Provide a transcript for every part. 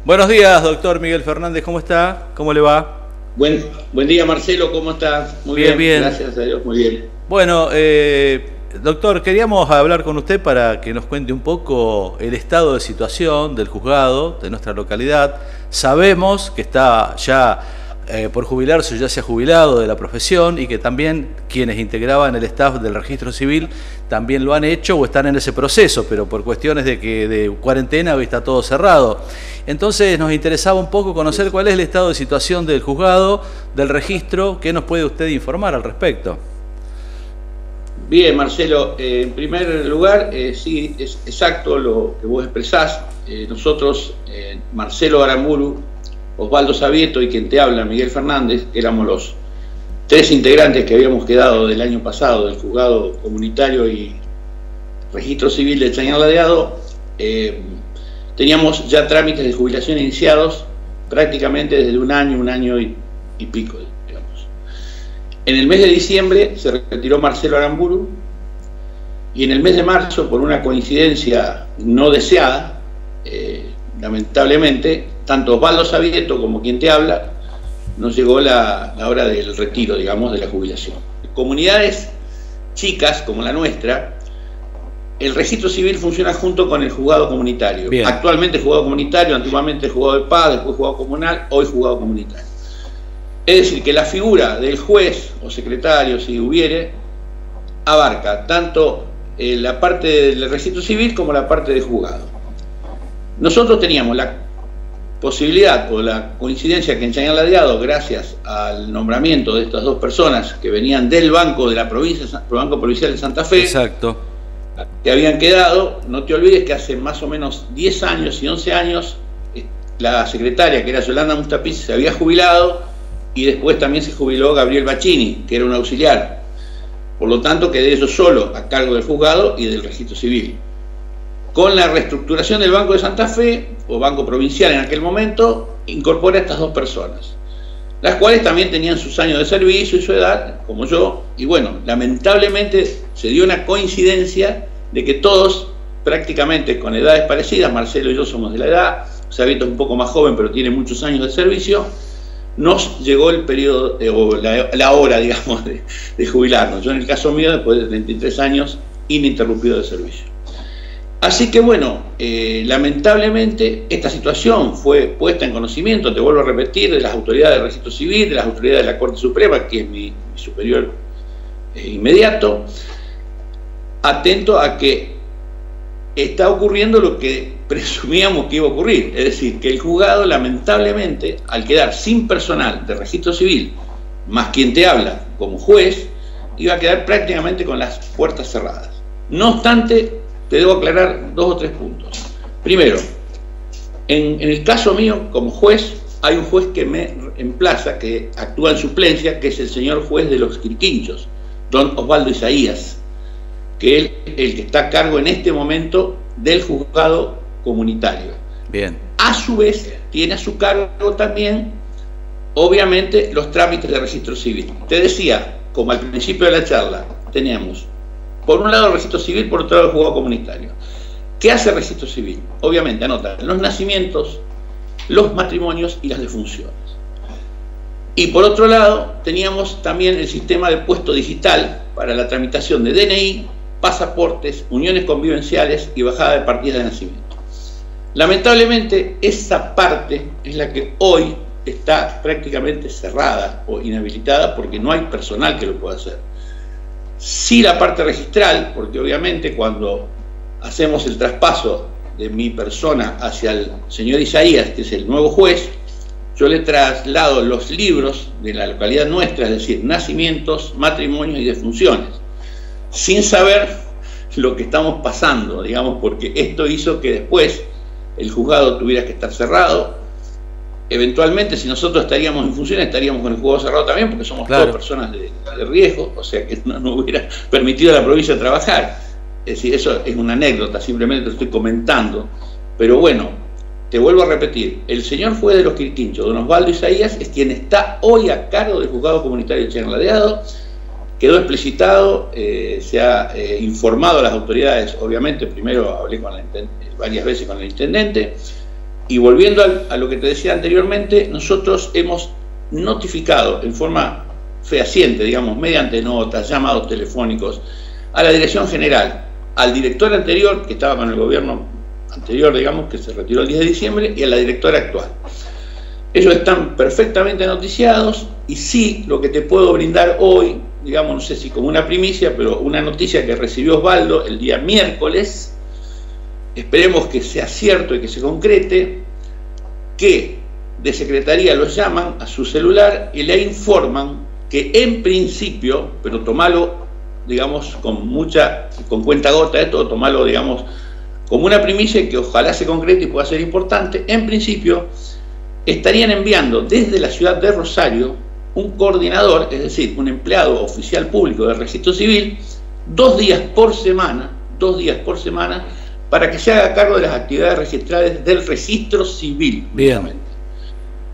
Buenos días, doctor Miguel Fernández, ¿cómo está? ¿Cómo le va? Buen día, Marcelo, ¿cómo estás? Muy Bien, bien, bien. gracias a Dios, muy bien. Bueno, doctor, queríamos hablar con usted para que nos cuente un poco el estado de situación del juzgado de nuestra localidad. Sabemos que está ya por jubilarse, ya se ha jubilado de la profesión y que también quienes integraban el staff del registro civil también lo han hecho o están en ese proceso, pero por cuestiones de cuarentena hoy está todo cerrado. Entonces nos interesaba un poco conocer cuál es el estado de situación del juzgado, del registro. ¿Qué nos puede usted informar al respecto? Bien, Marcelo, en primer lugar, sí, es exacto lo que vos expresás. Nosotros, Marcelo Aramburu, Osvaldo Sabieto y quien te habla, Miguel Fernández, éramos los tres integrantes que habíamos quedado del año pasado del juzgado comunitario y registro civil de Chañar Ladeado. Teníamos ya trámites de jubilación iniciados prácticamente desde un año y pico, digamos. En el mes de diciembre se retiró Marcelo Aramburu y en el mes de marzo, por una coincidencia no deseada, lamentablemente, tanto Osvaldo Sabieto como quien te habla, nos llegó la hora del retiro, digamos, de la jubilación. Comunidades chicas como la nuestra, el registro civil funciona junto con el juzgado comunitario. Bien. Actualmente juzgado comunitario, antiguamente juzgado de paz, después juzgado comunal, hoy juzgado comunitario. Es decir, que la figura del juez o secretario, si hubiere, abarca tanto la parte del registro civil como la parte de juzgado. Nosotros teníamos la posibilidad o la coincidencia que en Chañar Ladeado, gracias al nombramiento de estas dos personas que venían del banco de la provincia, Banco Provincial de Santa Fe, Exacto. que habían quedado, no te olvides que hace más o menos 10 años y 11 años la secretaria, que era Yolanda Mustapiz, se había jubilado y después también se jubiló Gabriel Bacchini, que era un auxiliar. Por lo tanto, quedé yo solo a cargo del juzgado y del registro civil. Con la reestructuración del Banco de Santa Fe, o Banco Provincial en aquel momento, incorpora a estas dos personas, las cuales también tenían sus años de servicio y su edad, como yo, y bueno, lamentablemente se dio una coincidencia de que todos, prácticamente con edades parecidas, Marcelo y yo somos de la edad, Sabieto es un poco más joven, pero tiene muchos años de servicio, nos llegó el periodo, o la hora, digamos, de jubilarnos. Yo en el caso mío, después de 33 años, ininterrumpido de servicio. Así que bueno, lamentablemente esta situación fue puesta en conocimiento, te vuelvo a repetir, de las autoridades del registro civil, de las autoridades de la Corte Suprema, que es mi superior inmediato, atento a que está ocurriendo lo que presumíamos que iba a ocurrir, es decir, que el juzgado lamentablemente, al quedar sin personal de registro civil, más quien te habla como juez, iba a quedar prácticamente con las puertas cerradas. No obstante, te debo aclarar 2 o 3 puntos. Primero, en el caso mío, como juez, hay un juez que me emplaza, que actúa en suplencia, que es el señor juez de los Quirquinchos, don Osvaldo Isaías, que es el que está a cargo en este momento del juzgado comunitario. Bien. A su vez, tiene a su cargo también, obviamente, los trámites de registro civil. Te decía, como al principio de la charla, teníamos por un lado el registro civil, por otro lado el juzgado comunitario. ¿Qué hace el registro civil? Obviamente anota los nacimientos, los matrimonios y las defunciones. Y por otro lado teníamos también el sistema de puesto digital para la tramitación de DNI, pasaportes, uniones convivenciales y bajada de partidas de nacimiento. Lamentablemente esa parte es la que hoy está prácticamente cerrada o inhabilitada porque no hay personal que lo pueda hacer. Sí, la parte registral, porque obviamente cuando hacemos el traspaso de mi persona hacia el señor Isaías, que es el nuevo juez, yo le traslado los libros de la localidad nuestra, es decir, nacimientos, matrimonios y defunciones, sin saber lo que estamos pasando, digamos, porque esto hizo que después el juzgado tuviera que estar cerrado. Eventualmente, si nosotros estaríamos en funciones, estaríamos con el juzgado cerrado también, porque somos todas personas de riesgo, o sea que no hubiera permitido a la provincia trabajar. Es decir, eso es una anécdota, simplemente lo estoy comentando. Pero bueno, te vuelvo a repetir, el señor juez de los Quirquinchos, don Osvaldo Isaías, es quien está hoy a cargo del juzgado comunitario de Chañar Ladeado. Quedó explicitado, se ha informado a las autoridades, obviamente, primero hablé con varias veces con el intendente, Y volviendo a lo que te decía anteriormente, nosotros hemos notificado en forma fehaciente, digamos, mediante notas, llamados telefónicos, a la dirección general, al director anterior, que estaba con el gobierno anterior, digamos, que se retiró el 10 de diciembre, y a la directora actual. Ellos están perfectamente noticiados, y sí, lo que te puedo brindar hoy, digamos, no sé si como una primicia, pero una noticia que recibió Osvaldo el día miércoles, esperemos que sea cierto y que se concrete, que de secretaría los llaman a su celular y le informan que en principio, pero tomalo, digamos, con cuentagota esto, tomalo, digamos, como una primicia y que ojalá se concrete y pueda ser importante, en principio estarían enviando desde la ciudad de Rosario un coordinador, es decir, un empleado oficial público del Registro Civil, 2 días por semana, para que se haga cargo de las actividades registrales del Registro Civil. Bien.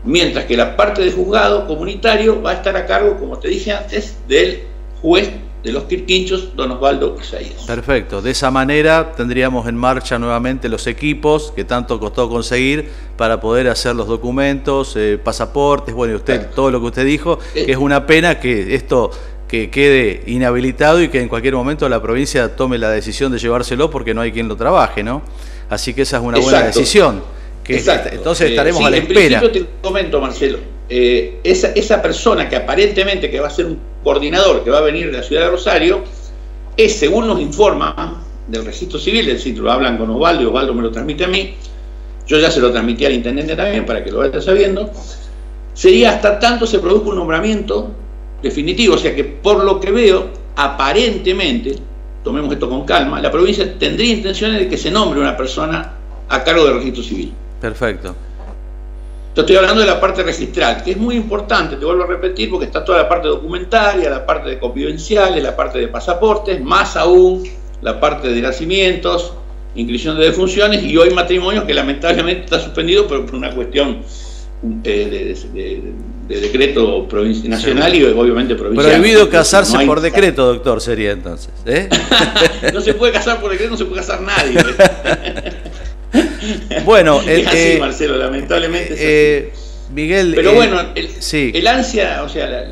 Mientras que la parte de juzgado comunitario va a estar a cargo, como te dije antes, del juez de los Quirquinchos, don Osvaldo Isaías. Perfecto, de esa manera tendríamos en marcha nuevamente los equipos que tanto costó conseguir para poder hacer los documentos, pasaportes, bueno, y usted, todo lo que usted dijo, que es una pena que esto que quede inhabilitado y que en cualquier momento la provincia tome la decisión de llevárselo porque no hay quien lo trabaje, ¿no? Así que esa es una buena decisión. Entonces estaremos a la espera. En principio te comento, Marcelo, esa persona que aparentemente que va a ser un coordinador que va a venir de la ciudad de Rosario, es, según nos informa del Registro Civil, es decir, lo hablan con Osvaldo y Osvaldo me lo transmite a mí, yo ya se lo transmití al intendente también para que lo vaya sabiendo, sería hasta tanto se produzca un nombramiento definitivo, o sea que por lo que veo, aparentemente, tomemos esto con calma, la provincia tendría intenciones de que se nombre una persona a cargo del Registro Civil. Perfecto. Yo estoy hablando de la parte registral, que es muy importante, te vuelvo a repetir, porque está toda la parte documentaria, la parte de convivenciales, la parte de pasaportes, más aún la parte de nacimientos, inscripción de defunciones y hoy matrimonios, que lamentablemente está suspendido pero por una cuestión de decreto nacional y obviamente provincial. Prohibido casarse por decreto, doctor, sería entonces, ¿eh? No se puede casar por decreto, no se puede casar nadie. Bueno, es así, Marcelo, lamentablemente es así. Miguel, pero bueno, sí. El ansia, o sea,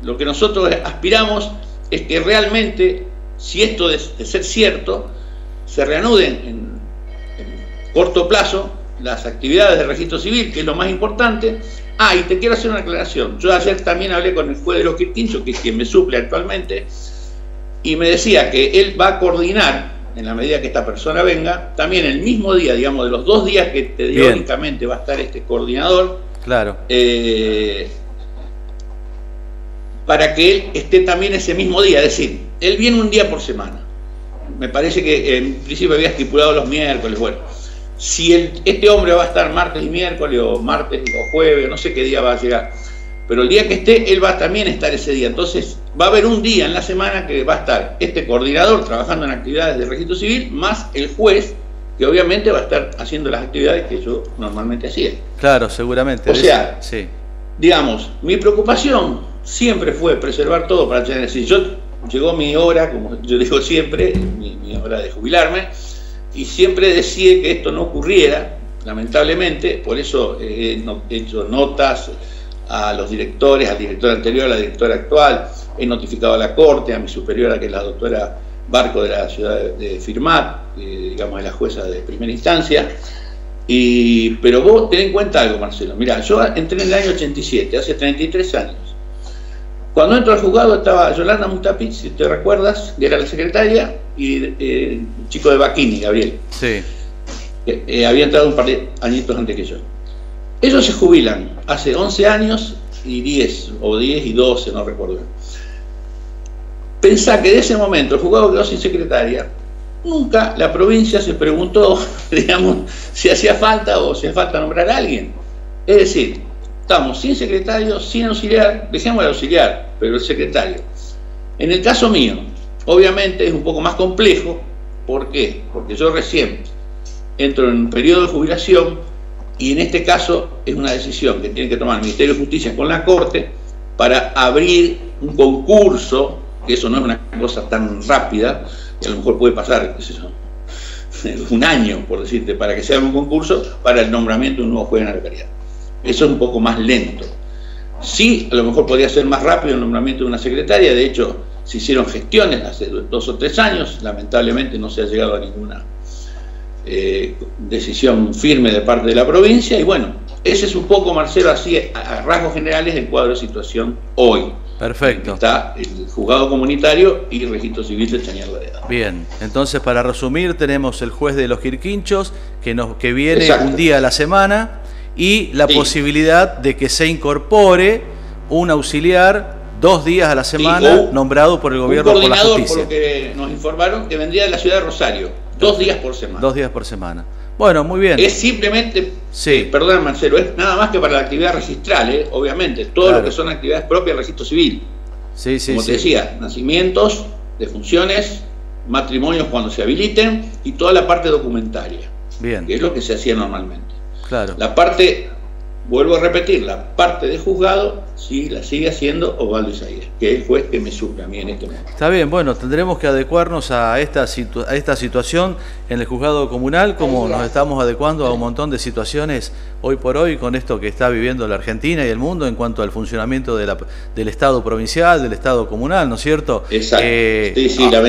lo que nosotros aspiramos es que realmente, si esto de ser cierto, se reanuden en corto plazo las actividades de registro civil, que es lo más importante. Y te quiero hacer una aclaración. Yo ayer también hablé con el juez de los Quirquinchos, que es quien me suple actualmente, y me decía que él va a coordinar, en la medida que esta persona venga, también el mismo día, digamos, de los 2 días que teóricamente va a estar este coordinador, claro, para que él esté también ese mismo día, es decir, él viene un día por semana. Me parece que en principio había estipulado los miércoles, bueno. Si este hombre va a estar martes y miércoles, o martes o jueves, no sé qué día va a llegar, pero el día que esté, él va a también estar ese día. Entonces va a haber un día en la semana que va a estar este coordinador trabajando en actividades de registro civil, más el juez, que obviamente va a estar haciendo las actividades que yo normalmente hacía. Claro, seguramente. O sea, sí, digamos, mi preocupación siempre fue preservar todo para tener, si llegó mi hora, como yo digo siempre, mi hora de jubilarme, y siempre decía que esto no ocurriera, lamentablemente. Por eso he hecho notas a los directores, al director anterior, a la directora actual, he notificado a la Corte, a mi superiora, que es la doctora Barco de la ciudad de Firmat, digamos, es la jueza de primera instancia. Pero vos ten en cuenta algo, Marcelo. Mirá, yo entré en el año 87, hace 33 años. Cuando entro al juzgado estaba Yolanda Mustapich, si te recuerdas, que era la secretaria, y el chico de Baquini, Gabriel. Sí. Había entrado un par de añitos antes que yo. Ellos se jubilan hace 11 años y 10, o 10 y 12, no recuerdo. Pensá que de ese momento el juzgado quedó sin secretaria. Nunca la provincia se preguntó, digamos, si hacía falta o si hacía falta nombrar a alguien. Es decir, estamos sin secretario, sin auxiliar, dejemos el auxiliar, pero el secretario. En el caso mío, obviamente es un poco más complejo. ¿Por qué? Porque yo recién entro en un periodo de jubilación y en este caso es una decisión que tiene que tomar el Ministerio de Justicia con la Corte para abrir un concurso, que eso no es una cosa tan rápida, que a lo mejor puede pasar, qué sé yo, un año, por decirte, para que se haga un concurso para el nombramiento de un nuevo juez en la localidad. Eso es un poco más lento. Sí, a lo mejor podría ser más rápido el nombramiento de una secretaria. De hecho, se hicieron gestiones hace 2 o 3 años, lamentablemente no se ha llegado a ninguna decisión firme de parte de la provincia, y bueno, ese es un poco, Marcelo, así a rasgos generales el cuadro de situación hoy. Perfecto. Está el juzgado comunitario y el registro civil de Chañar La Dehado. Bien, entonces para resumir, tenemos el juez de los Quirquinchos que viene Exacto. un día a la semana, y la posibilidad de que se incorpore un auxiliar 2 días a la semana, nombrado por el gobierno por la justicia. Por lo que nos informaron, que vendría de la ciudad de Rosario, 2 días por semana. 2 días por semana. Bueno, muy bien. Es simplemente, perdón Marcelo, es nada más que para la actividad registral, obviamente, todo lo que son actividades propias del registro civil. Como te decía, nacimientos, defunciones, matrimonios cuando se habiliten, y toda la parte documentaria. Bien. Que es lo que se hacía normalmente. Claro. La parte, vuelvo a repetir, la parte de juzgado sí la sigue haciendo Osvaldo Isaías, que es el juez que me suple a mí en este momento. Está bien, bueno, tendremos que adecuarnos a esta situación en el juzgado comunal, como nos estamos adecuando a un montón de situaciones hoy por hoy con esto que está viviendo la Argentina y el mundo en cuanto al funcionamiento del Estado provincial, del Estado comunal, ¿no es cierto? Exacto.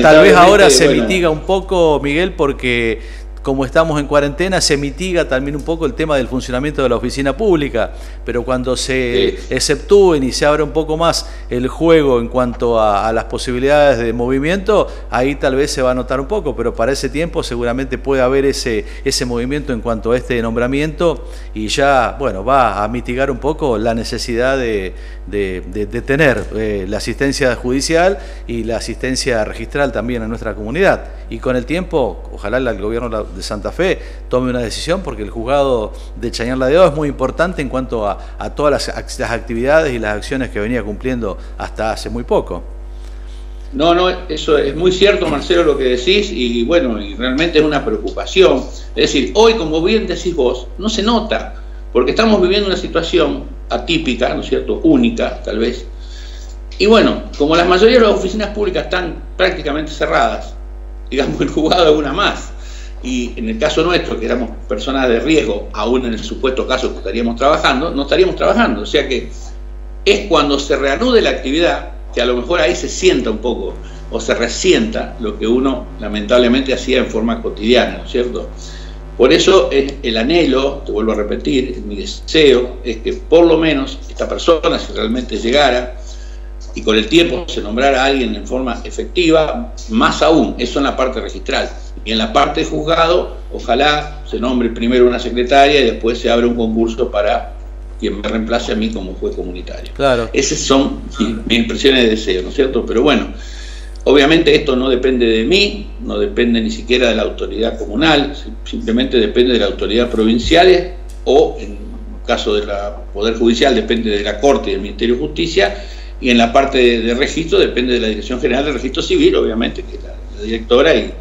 Tal vez ahora se mitiga un poco, Miguel, porque como estamos en cuarentena, se mitiga también un poco el tema del funcionamiento de la oficina pública, pero cuando se exceptúen y se abra un poco más el juego en cuanto a las posibilidades de movimiento, ahí tal vez se va a notar un poco, pero para ese tiempo seguramente puede haber ese movimiento en cuanto a este nombramiento, y ya, bueno, va a mitigar un poco la necesidad de tener la asistencia judicial y la asistencia registral también en nuestra comunidad. Y con el tiempo, ojalá el gobierno de Santa Fe tome una decisión, porque el juzgado de Chañar La Dehado es muy importante en cuanto a todas las actividades y las acciones que venía cumpliendo hasta hace muy poco. No, eso es muy cierto, Marcelo, lo que decís, y bueno, y realmente es una preocupación. Es decir, hoy, como bien decís vos, no se nota, porque estamos viviendo una situación atípica, ¿no es cierto?, única, tal vez. Y bueno, como la mayoría de las oficinas públicas están prácticamente cerradas, digamos, el juzgado es una más. Y en el caso nuestro, que éramos personas de riesgo, aún en el supuesto caso que estaríamos trabajando, no estaríamos trabajando. O sea que es cuando se reanude la actividad, que a lo mejor ahí se sienta un poco, o se resienta lo que uno lamentablemente hacía en forma cotidiana, ¿no es cierto? Por eso es el anhelo, te vuelvo a repetir, mi deseo es que por lo menos esta persona, si realmente llegara, y con el tiempo se nombrara a alguien en forma efectiva, más aún, eso en la parte registral. Y en la parte de juzgado, ojalá se nombre primero una secretaria y después se abre un concurso para quien me reemplace a mí como juez comunitario. Claro. Esas son mis expresiones de deseo, ¿no es cierto? Pero bueno, obviamente esto no depende de mí, no depende ni siquiera de la autoridad comunal, simplemente depende de la autoridad provincial, o en caso del Poder Judicial depende de la Corte y del Ministerio de Justicia, y en la parte de registro depende de la Dirección General de Registro Civil, obviamente, que es la directora y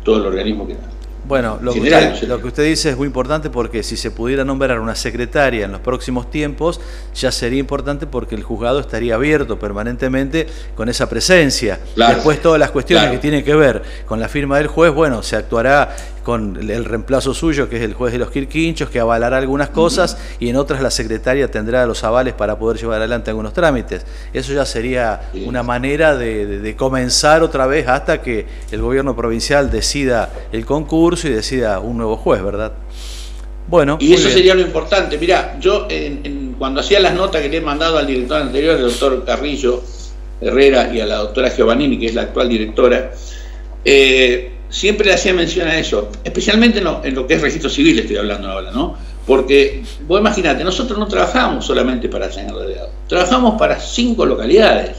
todo el organismo que da. Bueno, lo que usted dice es muy importante, porque si se pudiera nombrar una secretaria en los próximos tiempos, ya sería importante, porque el juzgado estaría abierto permanentemente con esa presencia. Claro. Después todas las cuestiones que tienen que ver con la firma del juez, bueno, se actuará con el reemplazo suyo, que es el juez de los Quirquinchos, que avalará algunas cosas, y en otras la secretaria tendrá los avales para poder llevar adelante algunos trámites. Eso ya sería una manera de comenzar otra vez hasta que el gobierno provincial decida el concurso y decida un nuevo juez, ¿verdad? Bueno, y eso sería lo importante. Mirá, yo cuando hacía las notas que le he mandado al director anterior, el doctor Carrillo Herrera, y a la doctora Giovannini, que es la actual directora, siempre le hacía mención a eso, especialmente en lo que es registro civil estoy hablando ahora, ¿no? Porque vos imaginate, nosotros no trabajamos solamente para Chañar La Dehado, trabajamos para 5 localidades.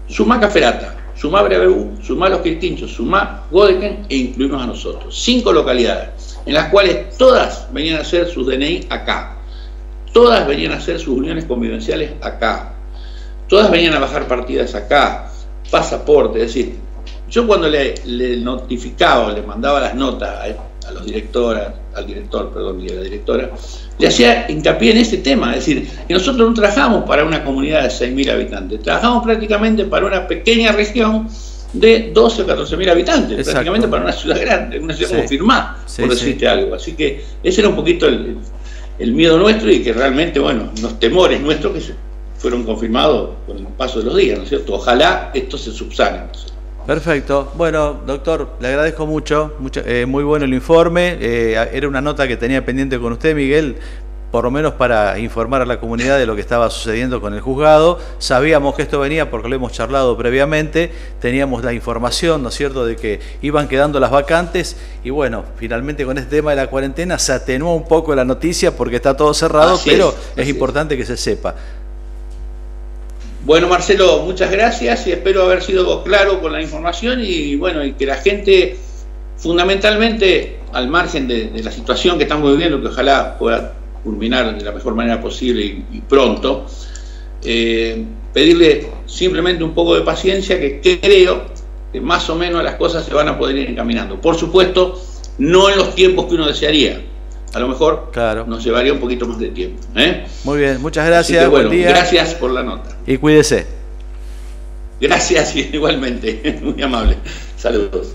Sumá Caferata, sumá Breabú, sumá Los Quirquinchos, sumá Godeken e incluimos a nosotros. 5 localidades, en las cuales todas venían a hacer sus DNI acá, todas venían a hacer sus uniones convivenciales acá, todas venían a bajar partidas acá, pasaporte, es decir, yo cuando le notificaba, le mandaba las notas a los directoras, al director, perdón, y a la directora, le hacía hincapié en ese tema, es decir, que nosotros no trabajamos para una comunidad de 6.000 habitantes, trabajamos prácticamente para una pequeña región de 12 o 14.000 habitantes, Exacto. prácticamente para una ciudad grande, una ciudad como Firmá, por decirte algo. Así que ese era un poquito el miedo nuestro, y que realmente, bueno, los temores nuestros que fueron confirmados con el paso de los días, ¿no es cierto? Ojalá esto se subsane. Perfecto. Bueno, doctor, le agradezco mucho, muy bueno el informe. Era una nota que tenía pendiente con usted, Miguel, por lo menos para informar a la comunidad de lo que estaba sucediendo con el juzgado. Sabíamos que esto venía porque lo hemos charlado previamente, teníamos la información, ¿no es cierto?, de que iban quedando las vacantes, y bueno, finalmente con este tema de la cuarentena se atenuó un poco la noticia porque está todo cerrado, pero es importante que se sepa. Bueno, Marcelo, muchas gracias y espero haber sido claro con la información, y bueno, y que la gente, fundamentalmente, al margen de la situación que estamos viviendo, que ojalá pueda culminar de la mejor manera posible y pronto, pedirle simplemente un poco de paciencia, que creo que más o menos las cosas se van a poder ir encaminando. Por supuesto, no en los tiempos que uno desearía. A lo mejor nos llevaría un poquito más de tiempo. Muy bien, muchas gracias. Que, bueno, buen día. Gracias por la nota. Y cuídese. Gracias, igualmente. Muy amable. Saludos.